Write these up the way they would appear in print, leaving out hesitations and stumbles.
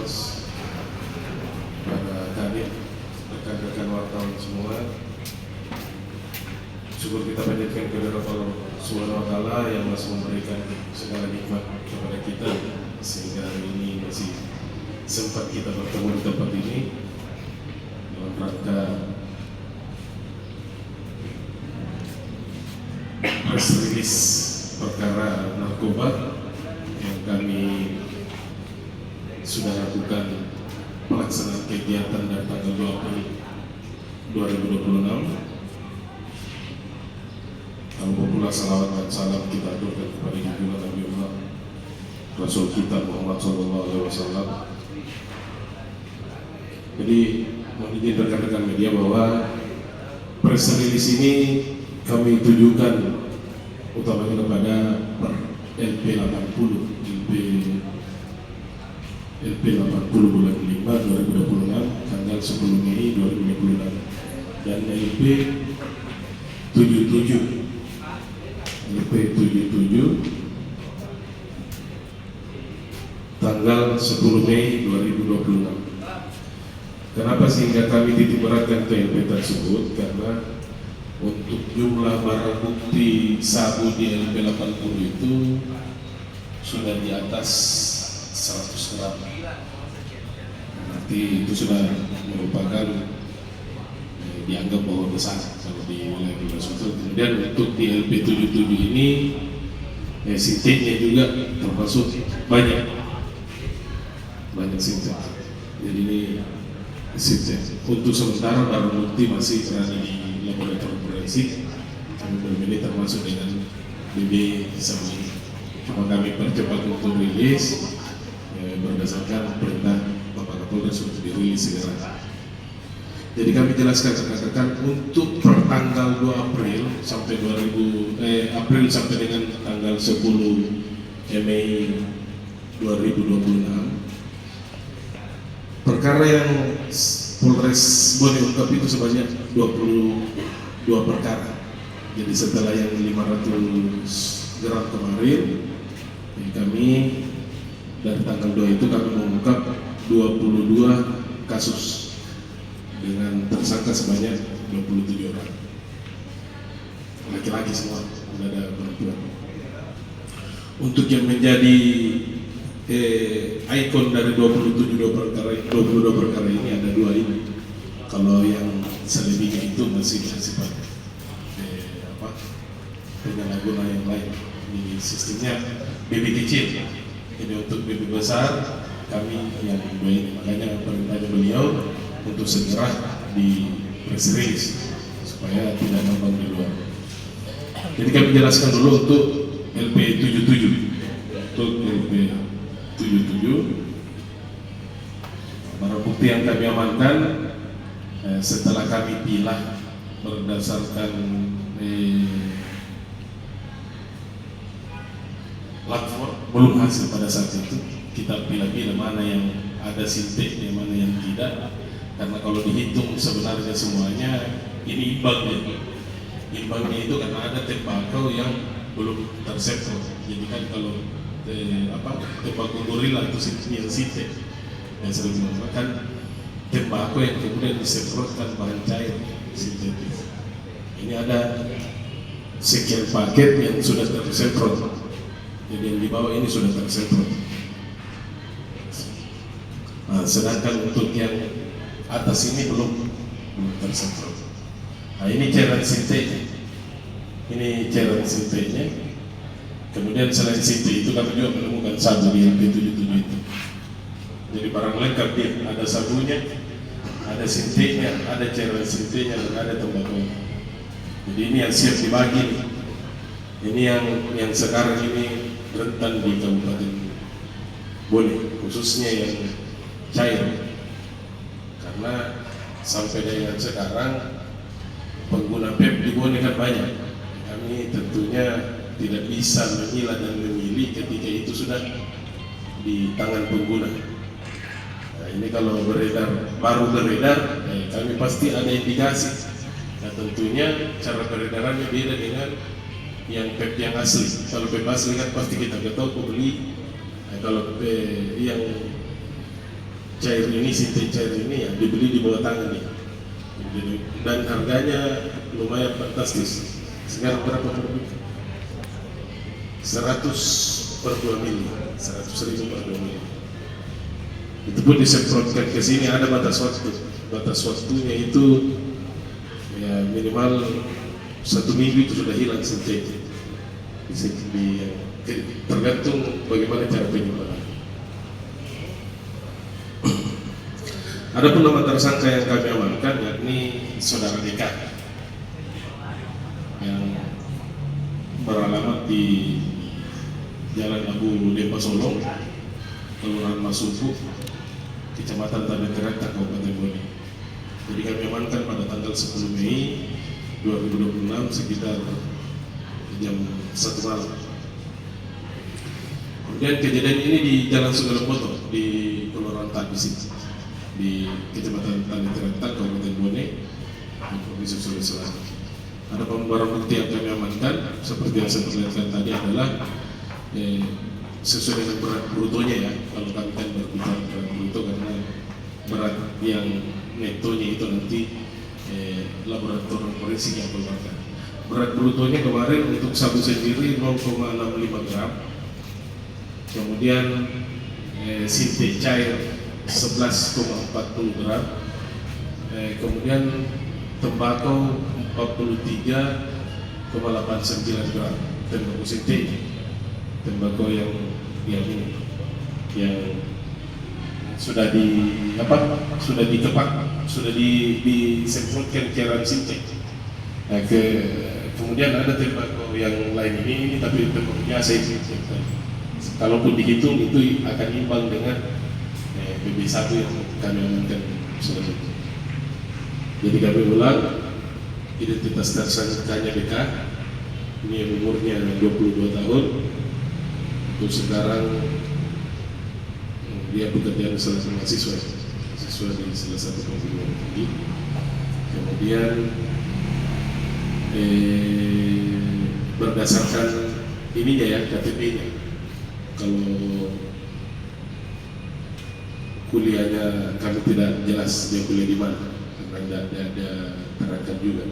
Mas, para kadin, rekan-rekan wartawan semua. Syukur kita panjatkan kepada Allah Subhanahu wa Ta'ala yang masih memberikan segala nikmat kepada kita sehingga hari ini masih sempat kita bertemu di tempat ini dalam rangka press release perkara narkoba yang kami sudah lakukan pelaksanaan kegiatan dari tanggal 2 April 2026. Alhamdulillah pula salawat dan salam kita aturkan kepada junjungan Nabi Allah Rasul kita Muhammad SAW. Jadi mohon izin rekan-rekan media bahwa press release ini kami tujukan utamanya kepada LP 80 bulan 5 2026 tanggal 10 Mei 2026 dan LP 77 tanggal 10 Mei 2026. Kenapa sehingga kami titik beratkan LP tersebut? Karena untuk jumlah barang bukti sabu di LP 80 itu sudah di atas 100 gram. Berarti itu sudah merupakan dianggap bahwa besar kalau di wilayah Polres Sulsel. Kemudian untuk di LP 77 ini sintetnya juga termasuk banyak sintet. Jadi ini sintet. Untuk sementara barang bukti masih berada di laboratorium forensik. Kami belum ini termasuk dengan BB sabu ini. Cuma kami percepat untuk rilis berdasarkan perintah Bapak Kapolres untuk dirilis segera. Jadi kami jelaskan rekan-rekan untuk pertanggal 2 April sampai April sampai dengan tanggal 10 Mei 2026 perkara yang Polres Bone ungkap itu sebanyak 22 perkara. Jadi setelah yang 500 gram kemarin kami dari tanggal 2 itu kami mengungkap 22 kasus dengan tersangka sebanyak 27 orang, laki-laki semua, tidak ada perempuan. Untuk yang menjadi ikon dari 22 perkara ini ada 2 ini. Kalau yang selebihnya itu masih bersifat penyalahguna yang lain. Di sistemnya BB kecil, ini untuk BB besar kami yang ini. Makanya perintahnya beliau untuk segera di press release supaya tidak nonton di luar. Jadi kami jelaskan dulu untuk LP 77. Untuk LP 77 barang bukti yang kami amankan setelah kami pilah berdasarkan platform belum hasil pada saat itu. Kita pilih-pilih mana yang ada sintetnya, mana yang tidak. Karena kalau dihitung sebenarnya semuanya ini imbangnya. Imbangnya itu karena ada tembakau yang belum tersemprot. Jadi kan kalau tembakau gorila itu yang sintet yang sering menggunakan tembakau yang kemudian disemprotkan bahan cair sintetis. Ini ada sekian paket yang sudah tersemprot. Jadi yang di bawah ini sudah tersemprot. Sedangkan untuk yang atas ini belum tersemprot. Nah ini cairan sintetnya. Ini cairan sintetnya. Kemudian selain sintet itu kami juga menemukan sabu di LP 77 itu. Jadi barang lengkap dia, ada sabunya, ada sintetnya, ada cairan sintetnya, dan ada tembakau. Jadi ini yang siap dibagi. Ini yang sekarang ini rentan di Kabupaten Bone, khususnya yang cair. Karena sampai dengan sekarang pengguna PEP di Bone kan banyak. Kami tentunya tidak bisa memilah dan memilih ketika itu sudah di tangan pengguna. Nah, ini kalau baru beredar, kami pasti ada indikasi. Nah tentunya cara peredarannya beda dengan yang PEP yang asli. Kalau PEP asli kan pasti kita tahu pembeli. Nah, kalau yang cair ini, sintetik cair ini ya dibeli di bawah tangan nih, dan harganya lumayan fantastis. Sekarang berapa produk? 100 per 2 mili, 100.000 per 2 mili. Itu pun disemprotkan ke sini, ada batas waktu. Batas waktunya itu ya minimal 1 minggu itu sudah hilang sintetik. Tergantung bagaimana cara penyimpanan. Adapun nama tersangka yang kami amankan yakni saudara DK yang beralamat di Jalan Abu Dempa Solong, Kelurahan Masupu, Kecamatan Tanah Kereta, Kabupaten Bone. Jadi kami amankan pada tanggal 10 Mei 2026 sekitar jam 1 malam. Kemudian kejadian ini di Jalan Sugalopoto di Kelurahan Tabisi di Kecamatan Tanah Kereta, Kabupaten Bone, Provinsi Sulawesi Selatan. Ada barang bukti yang kami amankan seperti yang saya perlihatkan tadi adalah sesuai dengan berat brutonya ya. Kalau kami kan berbicara berat bruto karena berat yang netonya itu nanti laboratorium forensik yang keluarkan. Berat brutonya kemarin untuk sabu sendiri 0,65 gram, kemudian sintetik cair 11,40 gram, kemudian tembakau 43,89 gram, tembakau sintetik, tembakau yang ini yang sudah dikepak, sudah disemprotkan cairan sintetik. Nah, kemudian ada tembakau yang lain ini tapi tembakau biasa itu. Kalaupun dihitung itu akan imbang dengan BB1 yang kami amankan selanjutnya. Jadi kami ulang, identitas tersangkanya BK, ini umurnya 22 tahun, untuk sekarang dia bekerja di salah satu mahasiswa di salah satu perguruan tinggi. Kemudian berdasarkan ininya ya, KTP-nya, kalau kuliahnya kami tidak jelas dia kuliah di mana karena tidak ada terangkat juga.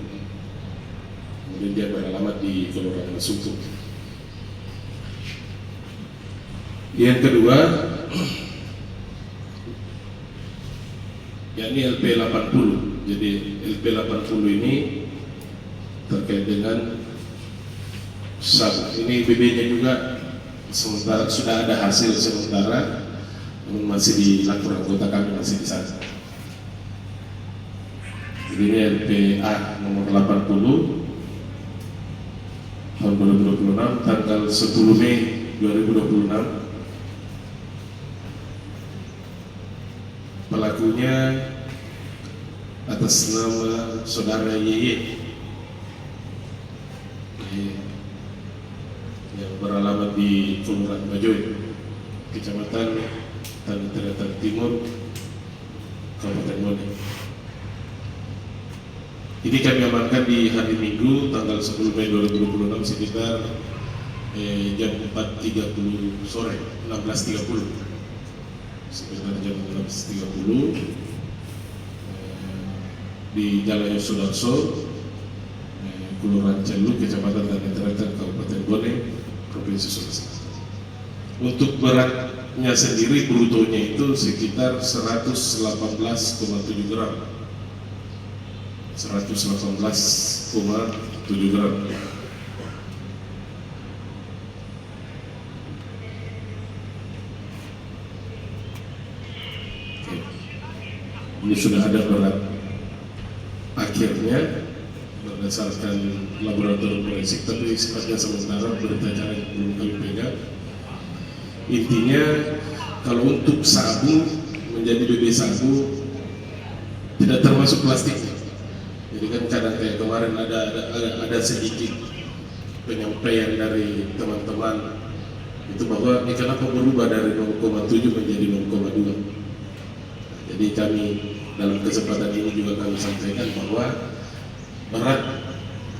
Kemudian dia beralamat di Kelurahan Masuku. Yang kedua, yakni LP80. Jadi LP80 ini terkait dengan sabu. Ini BB-nya juga sementara sudah ada hasil sementara, namun masih di laporan anggota kami masih di sana. Jadi ini LPA nomor 80 tahun 2026 tanggal 10 Mei 2026. Pelakunya atas nama saudara YY yang beralamat di Kelurahan Bajoy, Kecamatan Tanah Kereta Timur, Kabupaten Bone. Ini kami amankan di hari Minggu tanggal 10 Mei 2026 sekitar jam 4.30 sore, 16.30. Sekitar jam 16.30 di Jalan Yosudarso, Kelurahan Celu, Kecamatan Tanah Kereta, Kabupaten Bone, Provinsi Sulawesi Selatan. Untuk beratnya sendiri brutonya itu sekitar 118,7 gram. 118,7 gram. Ini sudah ada berat akhirnya berdasarkan laboratorium forensik, tapi sifatnya sementara, berita acara belum kami pegang. Intinya kalau untuk sabu menjadi BB sabu tidak termasuk plastiknya. Jadi kan kadang kayak kemarin ada sedikit penyampaian dari teman-teman itu bahwa kenapa berubah dari 0,7 menjadi 0,2. Jadi kami dalam kesempatan ini juga kami sampaikan bahwa berat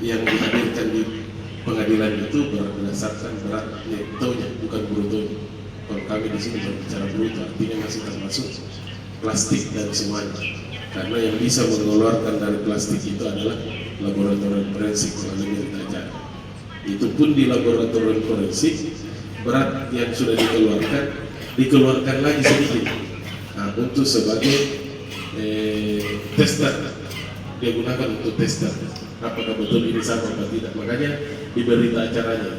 yang dihadirkan di pengadilan itu berdasarkan berat netonya, bukan brutonya. Kalau kami di sini berbicara bruto, artinya masih termasuk plastik dan semuanya. Karena yang bisa mengeluarkan dari plastik itu adalah laboratorium forensik melalui berita acara. Itu pun di laboratorium forensik berat yang sudah dikeluarkan lagi sedikit. Nah, untuk sebagai tester, dia gunakan untuk tester apakah betul ini sama atau tidak. Makanya di berita acaranya